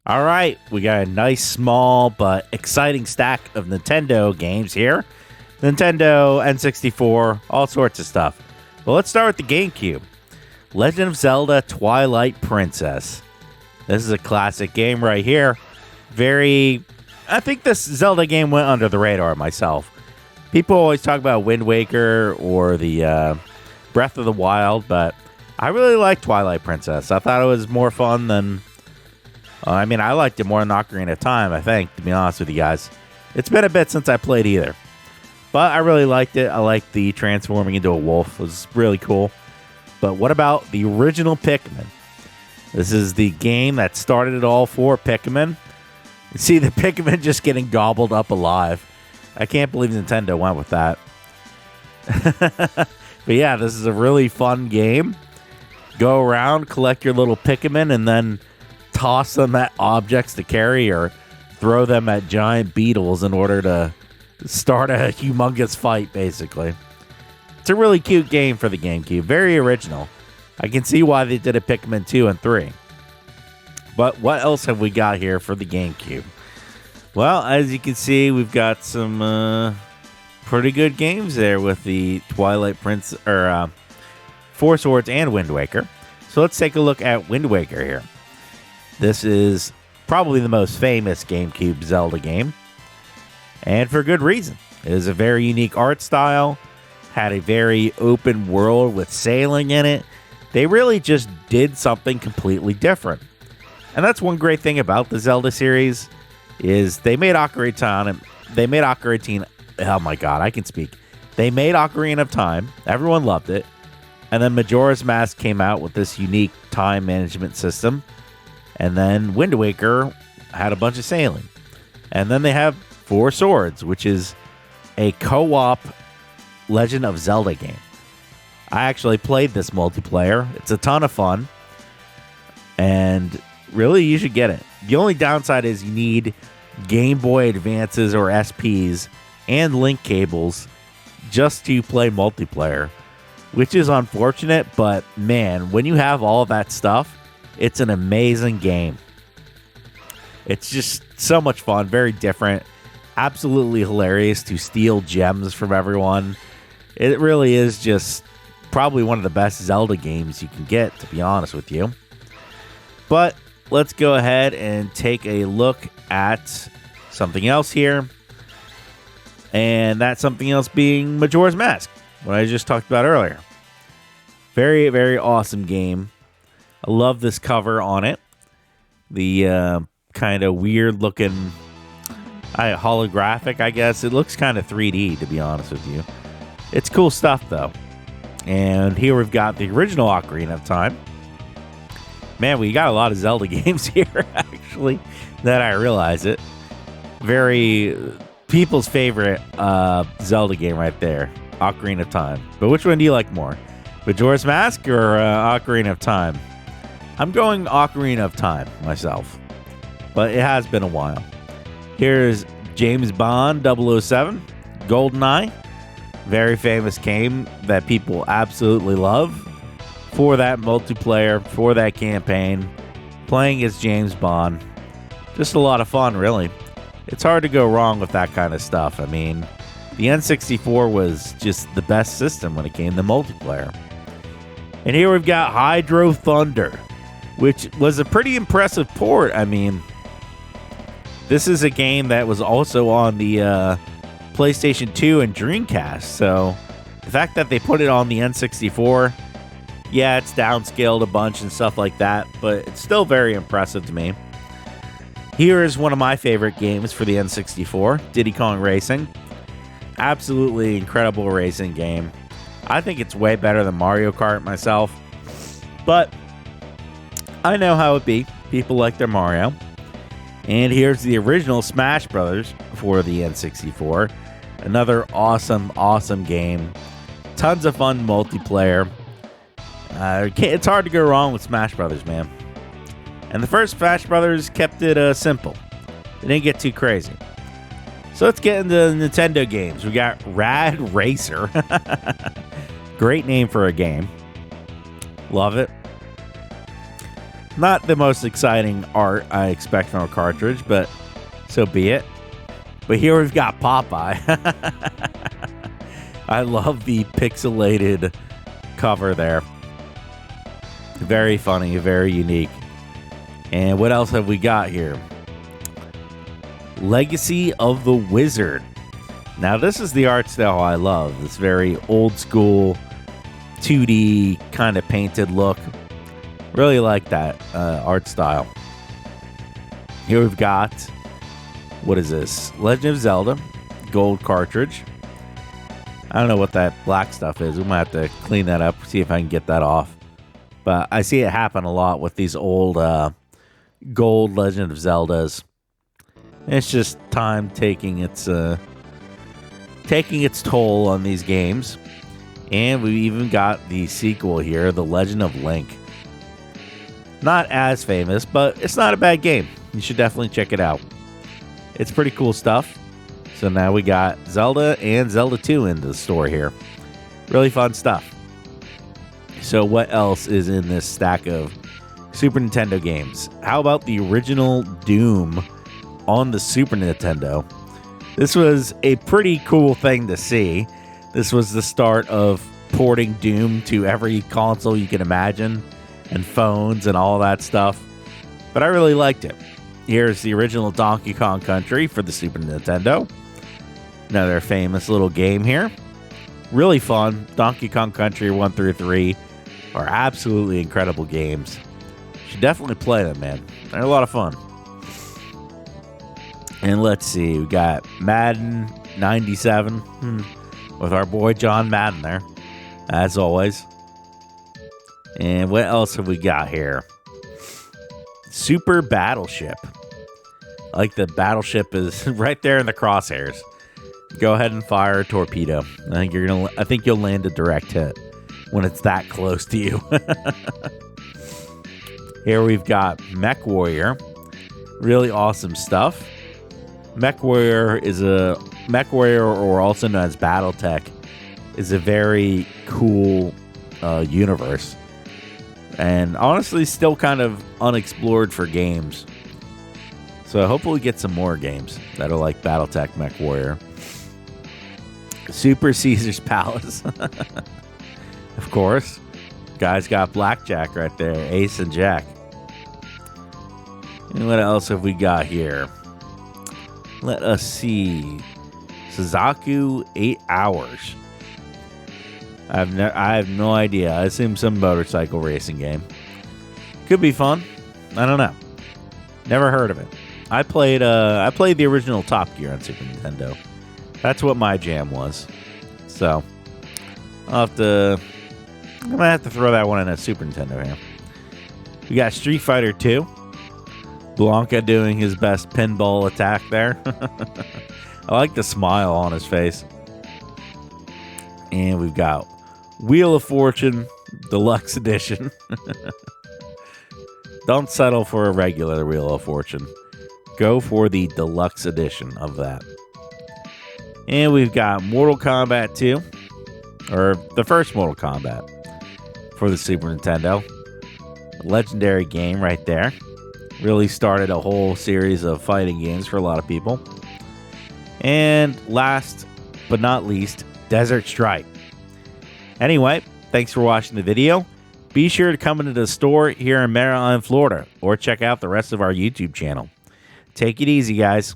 All right, we got a nice, small, but exciting stack of Nintendo games here. Nintendo, N64, all sorts of stuff. But let's start with the GameCube. Legend of Zelda Twilight Princess. This is a classic game right here. I think this Zelda game went under the radar myself. People always talk about Wind Waker or the Breath of the Wild, but I really like Twilight Princess. I thought it was more fun than... I liked it more than Ocarina of Time, I think, to be honest with you guys. It's been a bit since I played either. But I really liked it. I liked the transforming into a wolf. It was really cool. But what about the original Pikmin? This is the game that started it all for Pikmin. You see the Pikmin just getting gobbled up alive. I can't believe Nintendo went with that. But yeah, this is a really fun game. Go around, collect your little Pikmin, and then toss them at objects to carry or throw them at giant beetles in order to start a humongous fight, basically. It's a really cute game for the GameCube. Very original. I can see why they did a Pikmin 2 and 3. But what else have we got here for the GameCube? Well, as you can see, we've got some pretty good games there with the Twilight Prince, or Four Swords and Wind Waker. So let's take a look at Wind Waker here. This is probably the most famous GameCube Zelda game, and for good reason. It is a very unique art style, had a very open world with sailing in it. They really just did something completely different. And that's one great thing about the Zelda series, is they made Ocarina of Time. Everyone loved it. And then Majora's Mask came out with this unique time management system. And then Wind Waker had a bunch of sailing. And then they have Four Swords, which is a co-op Legend of Zelda game. I actually played this multiplayer. It's a ton of fun. And really, you should get it. The only downside is you need Game Boy Advances or SPs and link cables just to play multiplayer, which is unfortunate. But man, when you have all that stuff, it's an amazing game. It's just so much fun, very different, absolutely hilarious to steal gems from everyone. It really is just probably one of the best Zelda games you can get, to be honest with you. But let's go ahead and take a look at something else here. And that something else being Majora's Mask, what I just talked about earlier. Very, very awesome game. I love this cover on it. The kind of weird looking holographic, I guess. It looks kind of 3D, to be honest with you. It's cool stuff, though. And here we've got the original Ocarina of Time. Man, we got a lot of Zelda games here, actually, that I realize it. Very people's favorite Zelda game right there, Ocarina of Time. But which one do you like more? Majora's Mask or Ocarina of Time? I'm going Ocarina of Time myself, but it has been a while. Here's James Bond 007, GoldenEye. Very famous game that people absolutely love for that multiplayer, for that campaign. Playing as James Bond. Just a lot of fun, really. It's hard to go wrong with that kind of stuff. I mean, the N64 was just the best system when it came to multiplayer. And here we've got Hydro Thunder, which was a pretty impressive port. I mean, this is a game that was also on the PlayStation 2 and Dreamcast. So the fact that they put it on the N64, yeah, it's downscaled a bunch and stuff like that, but it's still very impressive to me. Here is one of my favorite games for the N64, Diddy Kong Racing. Absolutely incredible racing game. I think it's way better than Mario Kart myself, but I know how it be. People like their Mario. And here's the original Smash Brothers for the N64. Another awesome, awesome game. Tons of fun multiplayer. It's hard to go wrong with Smash Brothers, man. And the first Smash Brothers kept it simple. They didn't get too crazy. So let's get into Nintendo games. We got Rad Racer. Great name for a game. Love it. Not the most exciting art I expect from a cartridge, but so be it. But here we've got Popeye. I love the pixelated cover there. Very funny, very unique. And what else have we got here? Legacy of the Wizard. Now, this is the art style I love. This very old school, 2D kind of painted look. Really like that art style. Here we've got, what is this? Legend of Zelda, gold cartridge. I don't know what that black stuff is. We might have to clean that up, see if I can get that off. But I see it happen a lot with these old gold Legend of Zeldas. It's just time taking its toll on these games. And we even got the sequel here, The Legend of Link. Not as famous, but it's not a bad game. You should definitely check it out. It's pretty cool stuff. So now we got Zelda and Zelda 2 into the store here. Really fun stuff. So what else is in this stack of Super Nintendo games? How about the original Doom on the Super Nintendo? This was a pretty cool thing to see. This was the start of porting Doom to every console you can imagine, and phones and all that stuff. But I really liked it. Here's the original Donkey Kong Country for the Super Nintendo. Another famous little game here. Really fun. Donkey Kong Country 1 through 3 are absolutely incredible games. You should definitely play them, man. They're a lot of fun. And let's see, we got Madden 97 with our boy John Madden there, as always. And what else have we got here? Super Battleship. Like the battleship is right there in the crosshairs. Go ahead and fire a torpedo. I think you'll land a direct hit when it's that close to you. Here we've got Mech Warrior. Really awesome stuff. Mech Warrior, or also known as BattleTech, is a very cool universe. And honestly, still kind of unexplored for games. So hopefully we get some more games that are like BattleTech Mech Warrior. Super Caesar's Palace. Of course. Guy's got blackjack right there. Ace and Jack. And what else have we got here? Let us see. Suzaku 8 Hours. I have no idea. I assume some motorcycle racing game. Could be fun. I don't know. Never heard of it. I played the original Top Gear on Super Nintendo. That's what my jam was. So I'm gonna have to throw that one in a Super Nintendo here. We got Street Fighter 2. Blanca doing his best pinball attack there. I like the smile on his face. And we've got Wheel of Fortune Deluxe Edition. Don't settle for a regular Wheel of Fortune. Go for the Deluxe Edition of that. And we've got Mortal Kombat 2. Or the first Mortal Kombat for the Super Nintendo. Legendary game right there. Really started a whole series of fighting games for a lot of people. And last but not least, Desert Strike. Anyway, thanks for watching the video. Be sure to come into the store here in Merritt Island, Florida, or check out the rest of our YouTube channel. Take it easy, guys.